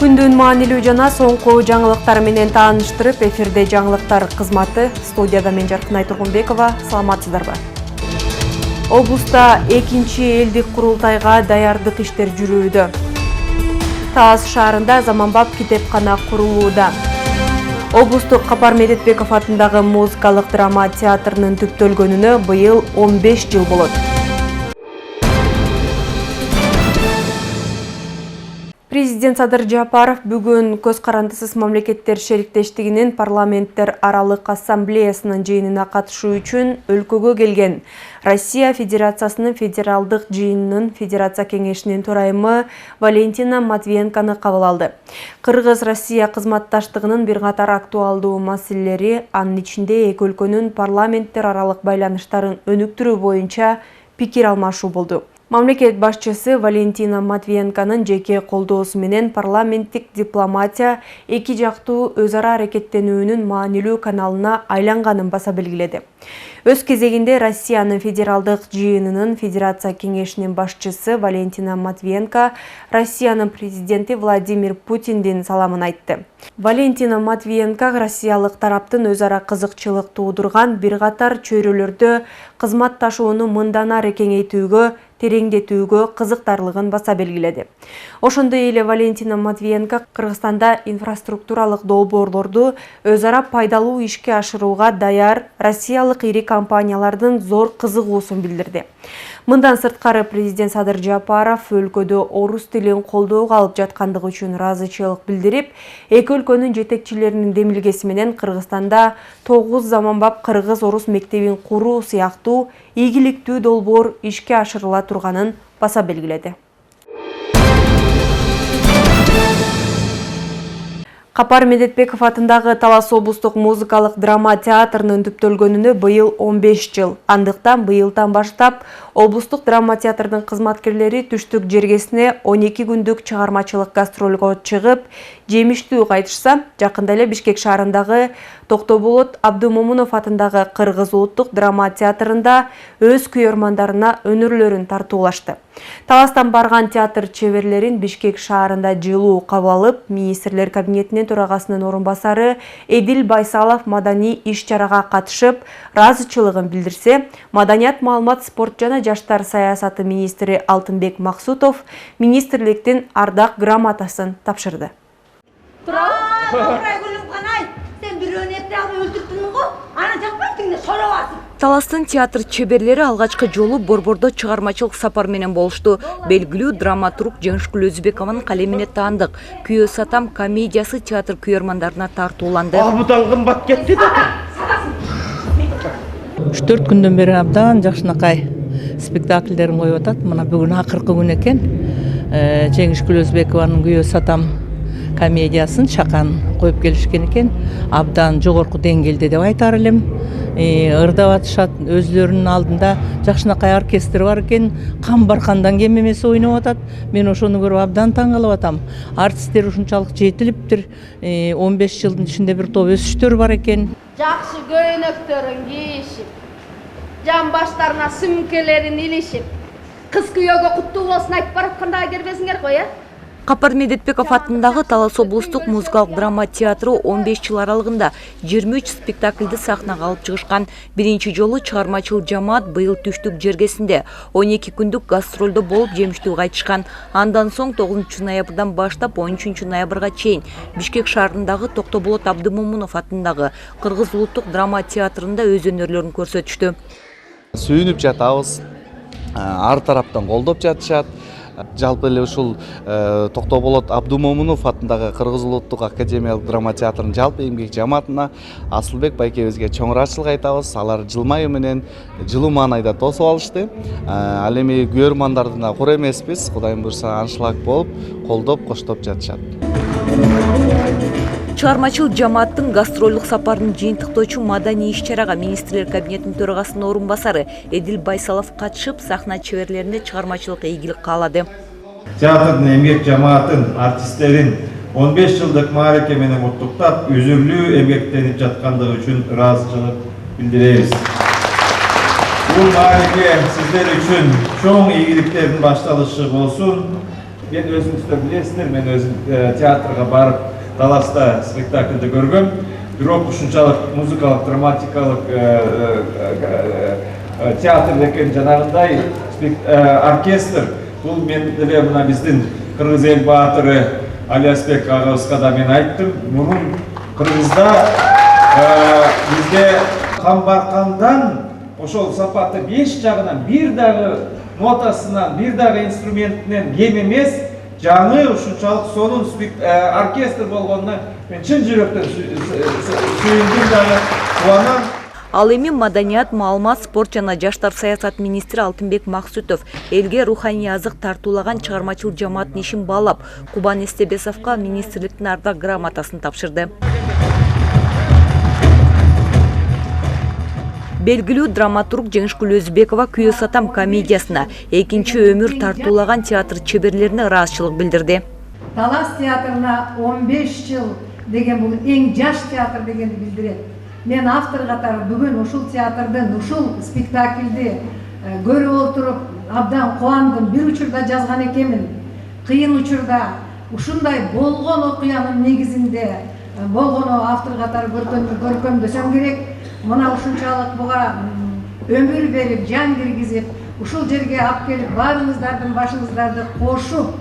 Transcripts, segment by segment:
Күндүн маанилүү жана соңку жаңылыктар менен тааныштырып, эфирде жаңылыктар кызматы. Студияда мен Жаркынай Тургунбекова. Саламатсыздарбы? Облуста экинчи элдик курултайга даярдык иштер жүрүүдө. Талас шаарында заманбап китепкана курулууда. Облустук Капар Медетбеков атындагы музыкалык драма театрынын түптөлгөнүнө быйыл 15 жыл болот. Президент Садыр Жапаров бүгүн көз карандысыз мамлекеттер шериктештигинин парламенттер аралык ассамблеясынын жыйынына катышуу үчүн өлкөгө келген. Россия Федерациясынын федералдык жыйынынын Федерация кеңешинин төрайымы Валентина Матвиенконы кабыл алды. Кыргыз-Россия кызматташтыгынын бир катар актуалдуу маселелери, анын ичинде эки өлкөнүн парламенттер аралык байланыштарын өнүктүрүү боюнча пикир алмашуу болду. Мамлекет башчысы Валентина Матвиенконун жеке колдоосу менен парламенттик дипломатия эки жактуу өз ара аракеттенүүнүн маанилүү каналына айланганын баса белгиледи. Өз кезегинде Россиянын федералдык жыйынынын Федерация кеңешинин башчысы Валентина Матвиенко Россиянын президенти Владимир Путиндин саламын айтты. Валентина Матвиенко россиялык тараптын өз ара кызыкчылык туудурган бир катар чөйрөлөрдө кызматташууну мындан ары кеңейтүүгө, тереңдетүүгө кызыктарлыгын баса белгиледи. Ошондой эле Валентина Матвиенко Кыргызстанда инфраструктуралык долбоорлорду өз ара пайдалуу ишке ашырууга даяр россиялык ири компаниялардын зор кызыгуусун билдирди. Мындан сырткары президент Садыр Жапаров өлкөдө орус тилин колдоого алып жаткандыгы үчүн ыраазычылык билдирип, эки өлкөнүн жетекчилеринин демилгеси менен Кыргызстанда 9 заманбап кыргыз-орус мектебин куруу сыяктуу ийгиликтүү долбоор ишке ашырыла турганын баса белгиледи. Капар Медетбеков атындагы Талас облустук музыкалык драма театрынын түптөлгөнүнө быйыл 15 жыл. Андыктан быйылдан баштап облустук драма театрдын кызматкерлери түштүк жергесине 12 күндүк чыгармачылык гастролго чыгып, жемиштүү кайтышса, жакында эле Бишкек шаарындагы Токтоболот Абдымомунов атындагы Кыргыз улуттук драма театрында өз күйөрмандарына өнөрлөрүн тартуулашты. Таластан барган театр чеберлерин Бишкек шаарында жылуу кабыл алып, министрлер кабинетинин төрагасынын орун басары Эдил Байсалов маданий иш-чарага катышып, ыраазычылыгын билдирсе, Маданият, маалымат, спорт жана жаштар саясаты министри Алтынбек Максутов министрликтин ардак грамотасын тапшырды. Таластын театр чеберлери алгачкы жолу Борбордо чыгармачылык сапар менен болушту. Белгилүү драматург Жеңишкүл Өзбекованын калемине таандык «Күйөө сатам» комедиясы театр күйөрмандарына тартууланды. Абдан кымбат кетти да. 3-4 күндөн бери абдан жакшынакай спектакльдерин коюп атат. Мына бүгүн акыркы күн экен. Жеңишкүл Өзбекованын «Күйөө сатам» комедиясын чакан коюп келишкен экен. Абдан жогорку деңгээлде деп айтар элем. Ырдап атышат, өзлөрүнүн алдында жакшынакай оркестр бар экен, кам баркандан кем эмес ойноп атат. Мен ошону көрүп абдан таң калып атам. Артисттер ушунчалык жетилиптир. 15 жылдын ичинде бир топ өсүштөр бар экен. Жакшы көйнөктөрүн кийишип, жан баштарына сүмкелерин илишип, кыз күйөөгө куттуу болсун айтып баратканда келбесиңер го, э? Капар Медетбеков атындагы Талас облустук музыкалык драма театры 15 жыл аралыгында 23 спектакльди сахнага алып чыгышкан. Биринчи жолу чыгармачыл жамаат быйыл түштүк жергесинде 12 күндүк гастролдо болуп жемиштүү кайтышкан. Андан соң 9 ноябрдан баштап 13 ноябрга чейин Бишкек шаарындагы Токтоболот Абдымомунов атындагы Кыргыз улуттук драма театрында өз өнөрлөрүн көрсөтүштү. Сүйүнүп жатабыз, ар тараптан колдоп жатышат. Жалпы эле ушул Токтоболот Абдымомунов атындагы Кыргыз улуттук академиялык драма театрынын жалпы эмгек жамаатына Асылбек байкебизге чоң ыраазычылык айтабыз. Алар жылмайы менен жылуу маанайда тосуп алышты. Ал эми күйөрмандарды да кур эмеспиз. Кудайым буйрса аншлаг болуп, колдоп, коштоп жатышат. Чыгармачыл жамааттын гастролдук сапарын жыйынтыктоочу маданий иш-чарага министрлер кабинетинин төрагасынын орун басары Эдил Байсалов катышып, сахна чеберлерине чыгармачылык ийгилик каалады. Театрдын эмгек жамаатын, артисттерин 15 жылдык маареке менен куттуктап, үзүрлүү эмгектенип жаткандыгы үчүн ыраазычылык билдиребиз. Бул маареке сиздер үчүн чоң ийгиликтердин башталышы болсун. мен өзүңүздөр билесиздер, мен өзүм театрга барып Таласта спектакльди көргөм. Бирок ушунчалык музыкалык, драматикалык театр экен жанагындай оркестр. Бул мен деле мына биздин кыргыз эл баатыры Алиасбек агабызга да мен айттым. Мурун Кыргызда бизде камбаркандан ошол сапаты 5 жагынан бир дагы нотасынан, бир дагы инструментинен кем эмес, жаңы ушунчалык сонун оркестр болгонуна мен чын жүрөктөн сүйүндүм дагы, кубанам. Ал эми маданият, маалымат, спорт жана жаштар саясат министри Алтынбек Максутов элге руханий азык тартуулаган чыгармачыл жамааттын ишин баалап, Кубан Эстебесовго министрликтин ардак грамотасын тапшырды. Белгилүү драматург Жеңишкүл Өзбекова «Күйөө сатам» комедиясына экинчи өмүр тартуулаган театр чеберлерине ыраазычылык билдирди. Талас театрына 15 жыл деген бул эң жаш театр дегенди билдирет. Мен автор катары бүгүн ушул театрдын ушул спектакльди көрүп отуруп абдан кубандым. Бир учурда жазган экенмин. Кыйын учурда ушундай болгон окуянын негизинде болгону автор катары көркөмдөсөм керек. Мына ушунчалык буга өмүр берип, жан киргизип, ушул жерге алып келип баарыңыздардын башыңыздарды кошуп,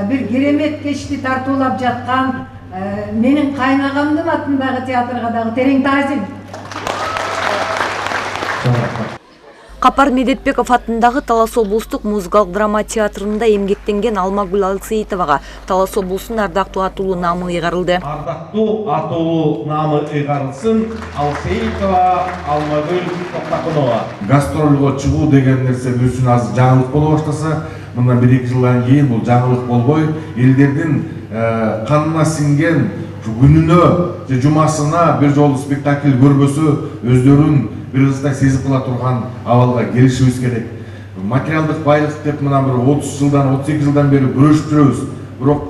бир керемет кечти тартуулап жаткан менин кайнагамдын атындагы театрга дагы терең таазим. Капар Медетбеков атындагы Талас облустук музыкалык драма театрында эмгектенген Алмагүл Алсеитовага Талас облусунун ардактуу атуулуу наамы ыйгарылды. Ардактуу атуулуу наамы ыйгарылсын Алсеитова Алмагүл Токтакунова. Гастролго чыгуу деген нерсе өзүнүн аз жаңылык боло баштаса, мына 1-2 жылдан кийин бул жаңылык болбой, элдердин канына сиңген күнүнө же жумасына бир жолу спектакль көрбөсө өздөрүн бир ыздай сезип кала турган абалга келишибиз керек. Материалдык байлык деп мына бир 30 жылдан 32 жылдан бери күрөшүп жүрөбүз. Бирок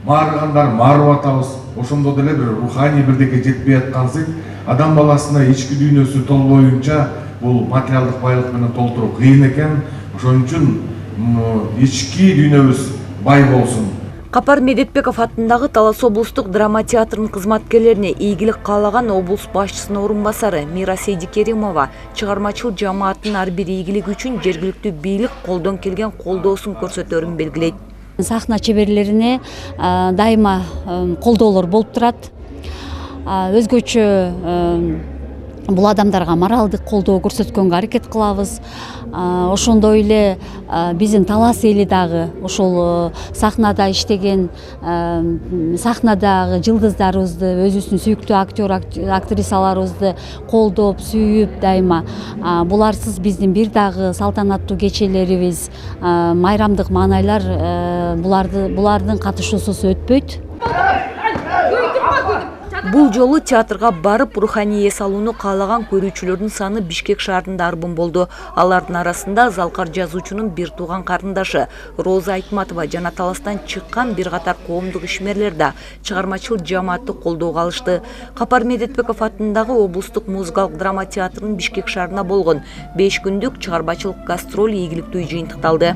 маарыгандар маарып атабыз. Ошондо деле бир руханий бирдеке жетпей аткансык, адам баласына ички дүйнөсү толбоюнча бул материалдык байлык менен толтуруу кыйын экен. Ошон үчүн ички дүйнөбүз бай болсун. Капар Медетбеков атындагы Талас облустук драма театрынын кызматкерлерине ийгилик каалаган облус башчысынын орун басары Мира Сейдикеримова чыгармачыл жамааттын ар бир ийгилиги үчүн жергиликтүү бийлик колдон келген колдоосун көрсөтөрүн белгилейт. Сахна чеберлерине дайыма колдоолор болуп турат. Өзгөчө бул адамдарга моралдык колдоо көрсөткөнгө аракет кылабыз. Ошондой эле биздин Талас эли дагы ошол сахнада иштеген сахнадагы жылдыздарыбызды, өзүбүздүн сүйүктүү актер, актрисаларыбызды колдоп, сүйүп дайыма. Буларсыз биздин бир дагы салтанаттуу кечелерибиз, майрамдык маанайлар булардын катышуусуз өтпөйт. Бул жолу театрга барып руханий эс алууну каалаган көрүүчүлөрдүн саны Бишкек шаарында арбын болду. Алардын арасында залкар жазуучунун бир тууган карындашы Роза Айтматова жана Таластан чыккан бир катар коомдук ишмерлер да чыгармачыл жамаатты колдоого алышты. Капар Медетбеков атындагы облустук музыкалык драма театрынын Бишкек шаарына болгон 5 күндүк чыгармачылык гастроль ийгиликтүү жыйынтыкталды.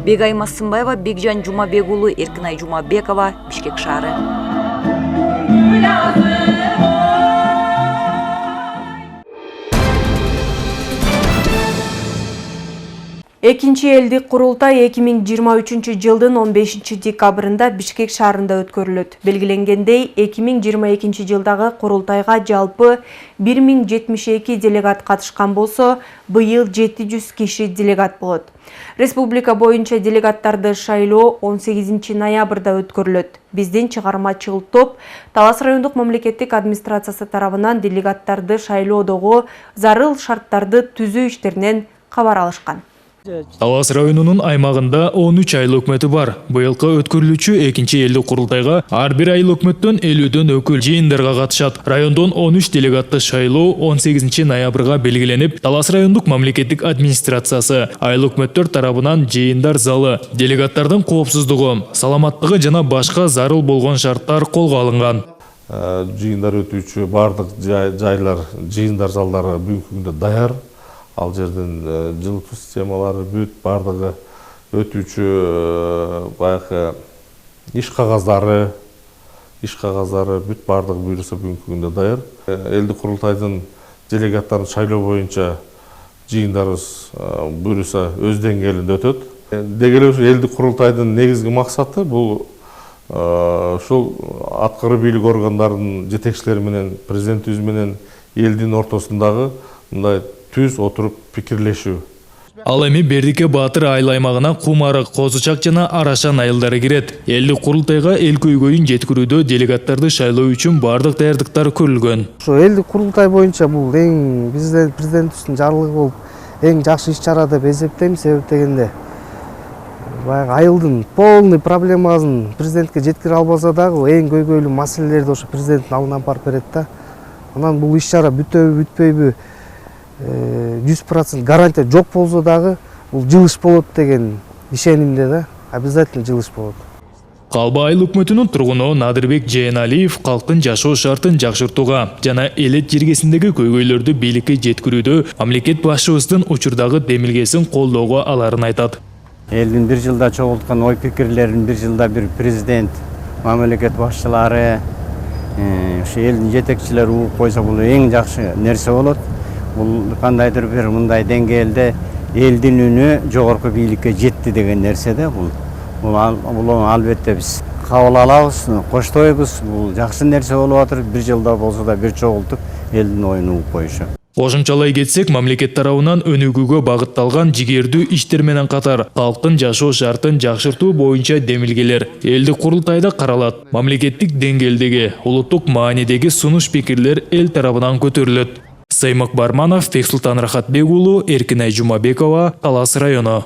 Бегай Массымбаева, Бекжан Жумабек уулу, Эркинай Жумабекова, Бишкек шаары. Экинчи элдик курултай 2023 жылдын 15 декабрында Бишкек шаарында өткөрүлөт. Белгиленгендей, 2022 жылдагы курултайга жалпы 1072 делегат катышкан болсо, быйыл 700 киши делегат болот. Республика боюнча делегаттарды шайлоо 18 ноябрда өткөрүлөт. Биздин чыгармачыл топ Талас райондук мамлекеттик администрациясы тарабынан делегаттарды шайлоодогу зарыл шарттарды түзүү иштеринен кабар алышкан. Талас районунун аймагында 13 айыл өкмөтү бар. Быйылкы өткөрүлүүчү экинчи элдик курултайга ар бир айыл өкмөттөн 50дөн өкүл жыйындарга катышат. Райондон 13 делегатты шайлоо 18 ноябрга белгиленип, Талас райондук мамлекеттик администрациясы айыл өкмөттөр тарабынан жыйындар залы, делегаттардын коопсуздугу, саламаттыгы жана башка зарыл болгон шарттар колго алынган. Жыйындар өтүүчү бардык жайлар, жыйындар залдары бүгүнкү күндө даяр. ал жерден жылытуу системалары бүт бардыгы өтүүчү баягы иш кагаздары бүт бардыгы буюрса бүгүнкү күндө даяр. Элдик курултайдын делегаттарын шайлоо боюнча жыйындарыбыз буюрса өз деңгээлинде өтөт. Деги эле ушул элдик курултайдын негизги максаты бул ушул аткаруу бийлик органдарынын жетекчилери менен президентибиз менен элдин ортосундагы мындай түз отуруп пикирлешүү. Ал эми Бердике Баатыр айыл аймагына Кумарык, Козучак жана Арашан айылдары кирет. Элдик курултайга эл көйгөйүн жеткирүүдө делегаттарды шайлоо үчүн бардык даярдыктар көрүлгөн. Ошо элдик курултай боюнча бул эң президентибиздин жарлыгы болуп эң жакшы иш-чара деп эсептейм. Себеп дегенде баягы айылдын полный проблемасын президентке жеткире албаса дагы эң көйгөйлүү маселелерди ошо президенттин алдына барып берет да. Анан бул иш-чара бүтөбү бүтпөйбү 100% гарантия жок болсо дагы бул жылыш болот деген ишенимде да. Обязательно жылыш болот. Калба айыл өкмөтүнүн тургуну Надырбек Жээналиев калктын жашоо шартын жакшыртууга жана элет жергесиндеги көйгөйлөрдү бийликке жеткирүүдө мамлекет башчыбыздын учурдагы демилгесин колдоого аларын айтат. Элдин бир жылда чогулткан ой пикирлерин бир жылда бир президент, мамлекет башчылары, ушу элдин жетекчилери угуп койсо бул эң жакшы нерсе болот. Бул кандайдыр бир мындай деңгээлде элдин үнү жогорку бийликке жетти деген нерсе да бул. Бул албетте биз кабыл алабыз, коштойбуз. Бул жакшы нерсе болуп атыр. Бир жылда болсо да бир чогултуп элдин оюн угуп коюшу. Кошумчалай кетсек, мамлекет тарабынан өнүгүүгө багытталган жигердүү иштер менен катар калктын жашоо шартын жакшыртуу боюнча демилгелер элдик курултайда каралат. Мамлекеттик деңгээлдеги, улуттук маанидеги сунуш пикирлер эл тарабынан көтөрүлөт. Саймак Барманов, Бексултан Рахатбек уулу, Эркинай Жумабекова, Талас району.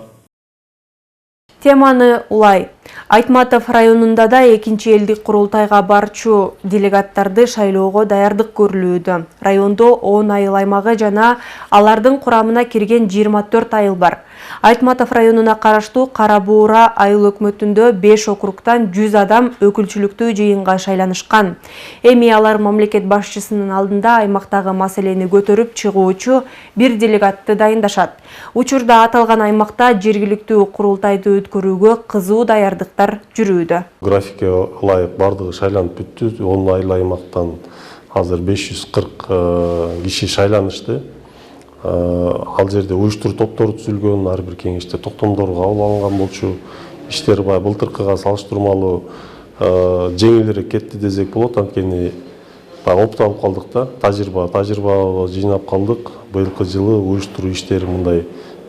Теманы улай. Айтматов районунда да экинчи элдик курултайга барчу делегаттарды шайлоого даярдык көрүлүүдө. Райондо 10 айыл аймагы жана алардын курамына кирген 24 айыл бар. Айтматов районуна караштуу Кара Буура айыл өкмөтүндө 5 округтан 100 адам өкүлчүлүктүү жыйынга шайланышкан. Эми алар мамлекет башчысынын алдында аймактагы маселени көтөрүп чыгуучу бир делегатты дайындашат. Учурда аталган аймакта жергиликтүү курултайды өткөрүүгө кызуу даярдыктар жүрүүдө. Графикке ылайык бардыгы шайланып бүттү. 10 айыл аймактан азыр 540 киши шайланышты. Ал жерде уюштуруу топтор түзүлгөн, ар бир кеңеште токтомдор кабыл алынган болчу. Иштер былтыркыга салыштырмалуу жеңилирээк кетти десек болот. Анткени опут алып калдык да, тажрыйба жыйнап калдык. Быйылкы жылы уюштуруу иштери мындай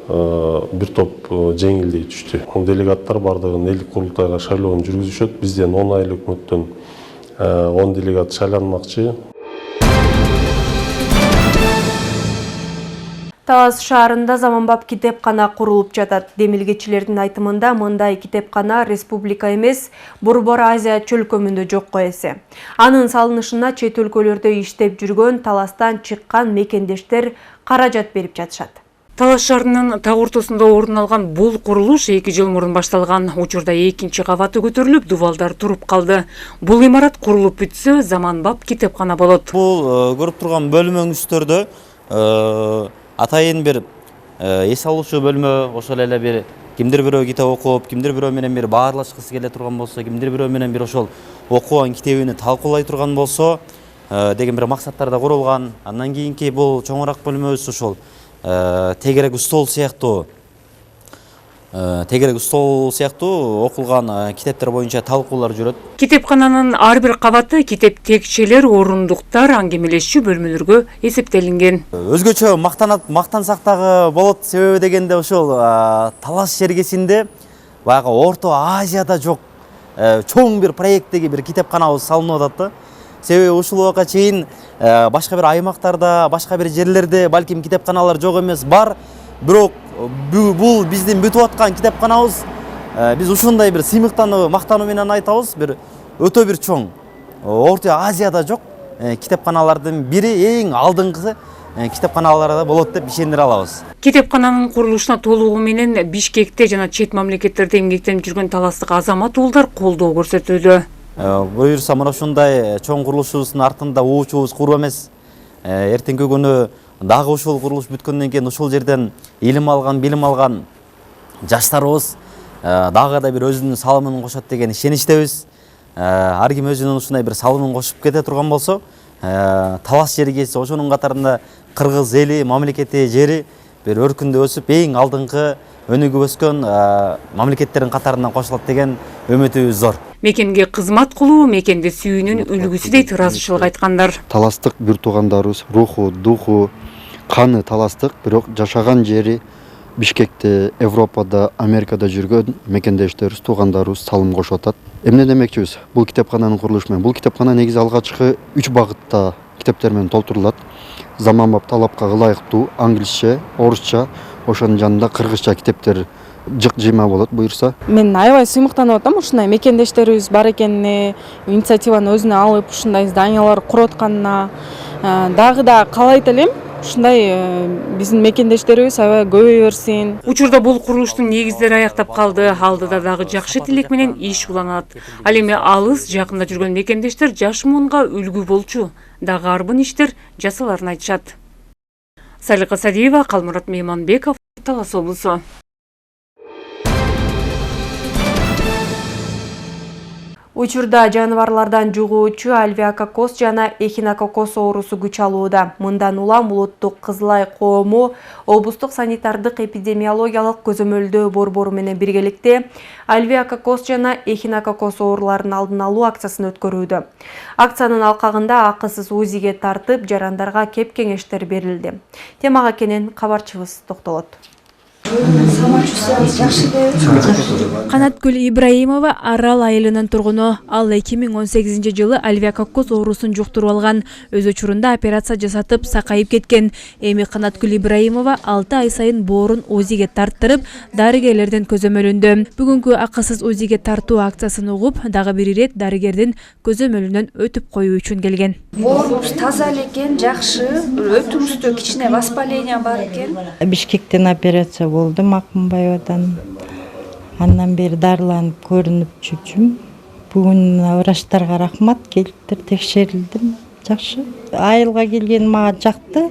бир топ жеңилдей түштү. Делегаттар бардыгын элдик курултайга шайлоонун жүргүзүшөт. Бизден 10 айыл өкмөттөн 10 делегат шайланмакчы. Талас шаарында заманбап китепкана курулуп жатат. Демилгечилердин айтымында мындай китепкана республика эмес, Борбор Азия чөлкөмүндө жокко эсе. Анын салынышына чет өлкөлөрдө иштеп жүргөн Таластан чыккан мекендештер каражат берип жатышат. Талас шаарынын так ортосунда орун алган бул курулуш 2 жыл мурун башталган. Учурда экинчи кабаты көтөрүлүп, дубалдар туруп калды. Бул имарат курулуп бүтсө, заманбап китепкана болот. Бул көрүп турган бөлмөңүздөрдө атайын бир эс алуучу бөлмө, ошол эле бир кимдир бирөө китеп окуп, кимдир бирөө менен бир баарлашкысы келе турган болсо, кимдир бирөө менен бир ошол окуган китебини талкуулай турган болсо деген бир максаттарда курулган. Андан кийинки бул чоңураак бөлмөбүз ошол тегерек стол сыяктуу окулган китептер боюнча талкуулар жүрөт. Китепкананын ар бир кабаты китеп текчелер, орундуктар, аңгемелешчү бөлмөлөргө эсептелинген. Өзгөчө мактансак дагы болот, себеби дегенде ошол Талас жергесинде баягы Орто Азияда жок чоң бир проекттеги бир китепканабыз салынып атат да. Себеби ушул убакка чейин башка бир аймактарда, башка бир жерлерде балким китепканалар жок эмес, бар. Бирок бул биздин бүтүп аткан китепканабыз. Биз ушундай бир сыймыктануу, мактануу менен айтабыз, бир өтө бир чоң. Орто Азияда жок китепканалардын бири, эң алдыңкысы китепканаларда болот деп ишендире алабыз. Китепкананын курулушуна толугу менен Бишкекте жана чет мамлекеттерде эмгектенип жүргөн таластык азамат уулдар колдоо көрсөтүүдө. Буюрса мына ушундай чоң курулушубуздун артында уучубуз куруп эмес. Эртеңки күнү дагы ушул курулуш бүткөндөн кийин ушул жерден илим алган, билим алган жаштарыбыз дагы да бир өзүнүн салымын кошот деген ишеничтебиз. Ар ким өзүнүн ушундай бир салымын кошуп кете турган болсо, талас жер эгеси ошонун катарында кыргыз эли, мамлекети, жери бир өркүндө өсүп, эң алдыңкы өнүгүп өскөн мамлекеттердин катарына кошулат деген үмүтүбүз зор. Мекенге кызмат кылуу, мекенди сүйүүнүн үлгүсү дейт ыраазычылык айткандар. Таластык бир туугандарыбыз, руху, духу, каны таластык, бирок жашаган жери Бишкекте, Европада, Америкада жүргөн мекендештерибиз, туугандарыбыз салым кошуп атат. Эмне демекчибиз? Бул китепкананын курулушу менен. Бул китепкана негизи алгачкы 3 багытта китептер менен толтурулат. Заманбап талапка ылайыктуу англисче, орусча, ошонун жанында кыргызча китептер жык жыйма болот буюрса. Мен аябай сыймыктанып атам ушундай мекендештерибиз бар экенине, инициативаны өзүнө алып ушундай зданиялар куруп атканына. Дагы да каалайт элем. Ушундай биздин мекендештерибиз аябай көбөйө берсин. Учурда бул курулуштун негиздери аяктап калды. Алдыда дагы жакшы тилек менен иш уланат. Ал эми алыс, жакында жүргөн мекендештер жаш муунга үлгү болчу. Дагы арбын иштер жасаларын айтышат. Салика Садиева, Калмурат Мейманбеков, Талас облусу. Учурда жаныбарлардан жугуучу альвеококоз жана эхинококоз оорусу күч алууда. Мындан улам улуттук Кызылай коому облустук санитардык эпидемиологиялык көзөмөлдөө борбору менен биргеликте альвеококоз жана эхинококоз ооруларын алдын алуу акциясын өткөрүүдө. Акциянын алкагында акысыз УЗИге тартып, жарандарга кеп кеңештер берилди. Темага кенен кабарчыбыз токтолот. Канаткүл Ибраимова Арал айылынын тургуну. Ал 2018 жылы альвеококоз оорусун жуктуруп алган. Өз учурунда операция жасатып сакайып кеткен. Эми Канаткүл Ибраимова 6 ай сайын боорун УЗИге тарттырып, дарыгерлерден көзөмөлүндө. Бүгүнкү акысыз УЗИге тартуу акциясын угуп, дагы бир ирет дарыгердин көзөмөлүнөн өтүп коюу үчүн келген. Боорубуз таза экен, жакшы. Өтүбүздө кичине воспаление бар экен. Бишкектен операция болду Макмунбаевадан. Андан бери дарыланып көрүнүп жүрчүм. Бүгүн врачтарга рахмат, келиптир, текшерилдим. Жакшы. Айылга келген мага жакты.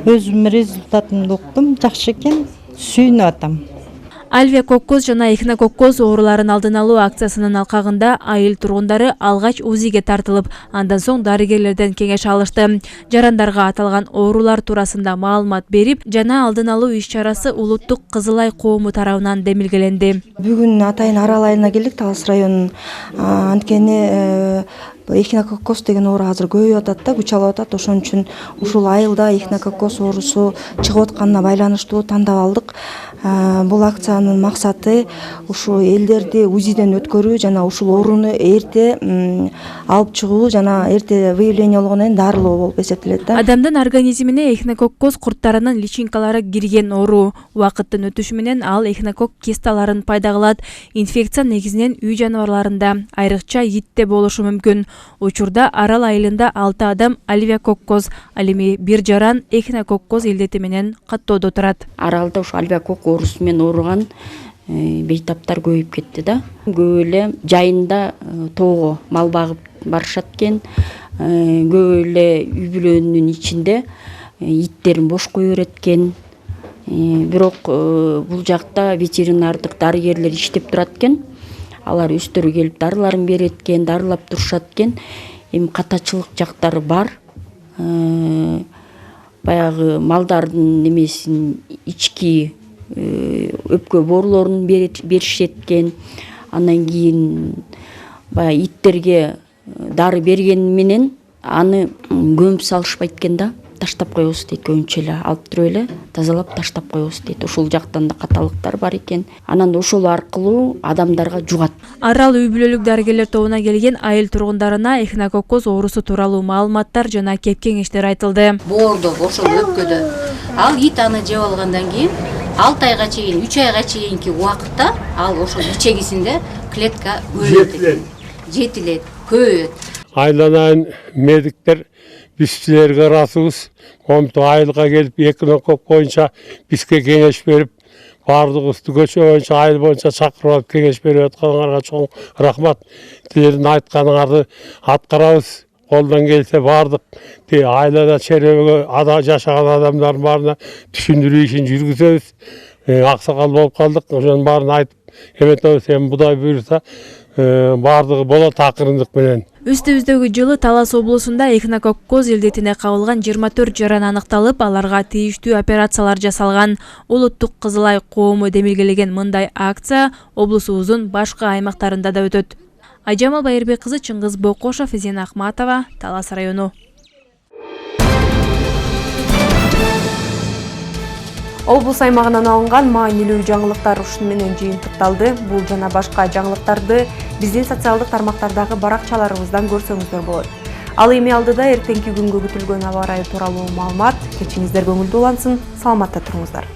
Өзүм результатымды уктум, жакшы экен. Сүйүнүп атам. Альвеококоз жана эхинококоз ооруларын алдын алуу акциясынын алкагында айыл тургундары алгач УЗИге тартылып, андан соң дарыгерлерден кеңеш алышты. Жарандарга аталган оорулар туурасында маалымат берип, жана алдын алуу иш-чарасы улуттук Кызылай коому тарабынан демилгеленди. Бүгүн атайын Арал айылына келдик, Талас районунун. Анткени эхинококоз деген оору азыр көбөйүп атат да, күч алып атат. Ошон үчүн ушул айылда эхинококоз оорусу чыгып атканына байланыштуу тандап алдык. Бул акциянын максаты ушу элдерди УЗИден өткөрүү жана ушул ооруну эрте алып чыгуу жана эрте выявление болгондон кийин дарылоо болуп эсептелет да. Адамдын организмине эхинококоз курттарынын личинкалары кирген оору. Убакыттын өтүшү менен ал эхинокок кисталарын пайда кылат. Инфекция негизинен үй жаныбарларында, айрыкча итте болушу мүмкүн. Учурда Арал айылында 6 адам альвеококоз, ал эми бир жаран эхинококоз илдети менен каттоодо турат. Аралда ушу альвеокок оорусу менен ооруган бейтаптар көбөйүп кетти да. Көп эле жайында тоого мал багып барышат экен. Көп эле үй бүлөнүн ичинде иттерин бош кое берет экен. Бирок бул жакта ветеринардык дарыгерлер иштеп турат экен. Алар өздөрү келип дарыларын берет экен, дарылап турушат экен. Эми катачылык жактары бар. Баягы малдардын немесин ички өпкө боорулорун беришет экен. Андан кийин баягы иттерге дары бергени менен аны көмүп салышпайт экен да. Таштап коебуз дейт, көбүнчө эле алып туруп эле тазалап таштап коебуз дейт. Ушул жактан да каталыктар бар экен. Анан ошол аркылуу адамдарга жугат. Арал үй бүлөлүк дарыгерлер тобуна келген айыл тургундарына эхинококоз оорусу тууралуу маалыматтар жана кеп кеңештер айтылды. Боордо, ошол өпкөдө ал ит аны жеп алгандан кийин 6 айга чейин, 3 айга чейинки убакытта ал ошол ичегисинде клетка көбөйөт. Жетилет, көбөйөт. Айланайын медиктер биз силерге ыраазыбыз. Комитет айылга келип эхинокок боюнча бизге кеңеш берип, баардыгыбызды көчө боюнча айыл боюнча чакырып алып кеңеш берип атканыңарга чоң рахмат. Силердин айтканыңарды аткарабыз. колдон келсе бардык айлада черебеге жашаган адамдардын баарына түшүндүрүү ишин жүргүзөбүз. Аксакал болуп калдык, ошонун баарын айтып эметебиз. Эми Кудай буйруса бардыгы болот акырындык менен. Үстүбүздөгү жылы Талас облусунда эхинококкоз илдетине кабылган 24 жаран аныкталып, аларга тийиштүү операциялар жасалган. Улуттук Кызыл Ай коому демилгелеген мындай акция облусубуздун башка аймактарында да өтөт. Айжамал Байырбек кызы, Чыңгыз Бокошов, Изена Ахматова, Талас району. Облус аймагынан алынган маанилүү жаңылыктар ушун менен жыйынтыкталды. Бул жана башка жаңылыктарды биздин социалдык тармактардагы баракчаларыбыздан көрсөңүздөр болот. Ал эми алдыда эртеңки күнгө күтүлгөн аба ырайы тууралуу маалымат. Кечиңиздер көңүлдүү улансын, саламатта туруңуздар.